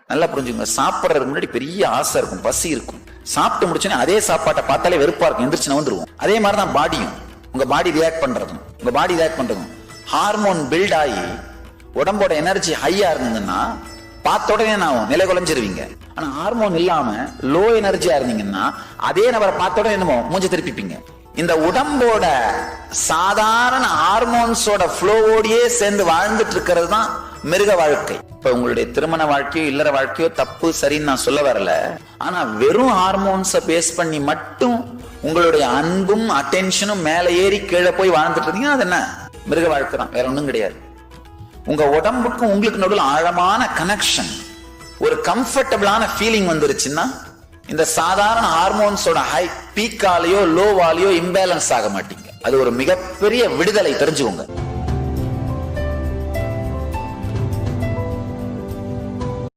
நல்லா புரிஞ்சுங்க. சாப்பிட்றதுக்கு முன்னாடி பெரிய ஆசை இருக்கும், பசி இருக்கும். சாப்பிட்டு முடிச்சோன்னே அதே சாப்பாட்டை பார்த்தாலே வெறுப்பா இருக்கும், எந்திரிச்சு வந்துருவோம். அதே மாதிரிதான் பாடியும். உங்க பாடி ரியாக்ட் பண்றதும் ஹார்மோன் பில்ட் ஆகி உடம்போட எனர்ஜி ஹையா இருந்ததுன்னா பார்த்த உடனே நான் நிலை குலைஞ்சிருவீங்க. ஆனா ஹார்மோன் இல்லாம லோ எனர்ஜியா இருந்தீங்கன்னா அதே நபரை பார்த்த உடனே என்னமோ மூஞ்ச திருப்பிப்பீங்க. இந்த உடம்போட சாதாரண ஹார்மோன்ஸோட ஃப்ளோவோடையே சேர்ந்து வாழ்ந்துட்டு இருக்கிறது தான் மிருக வாழ்க்கை. இப்ப உங்களுடைய திருமண வாழ்க்கையோ இல்லற வாழ்க்கையோ தப்பு சரின்னு நான் சொல்ல வரல. ஆனா வெறும் ஹார்மோன்ஸை பேஸ் பண்ணி மட்டும் உங்களுடைய அன்பும் அட்டென்ஷனும் மேல ஏறி கீழே போய் வாழ்ந்துட்டு இருந்தீங்கன்னா அது என்ன மிருக வாழ்க்கை தான், வேற ஒண்ணும் கிடையாது. உங்க உடம்புக்கும் உங்களுக்கு நடுவில் ஆழமான கனெக்ஷன், ஒரு கம்ஃபர்டபிளான ஃபீலிங் வந்துருச்சுன்னா இந்த சாதாரண ஹார்மோன்ஸோட ஹை பீக்காலேயோ லோவாலேயோ இம்பேலன்ஸ் ஆக மாட்டீங்க. அது ஒரு மிகப்பெரிய விடுதலை, தெரிஞ்சுக்கோங்க.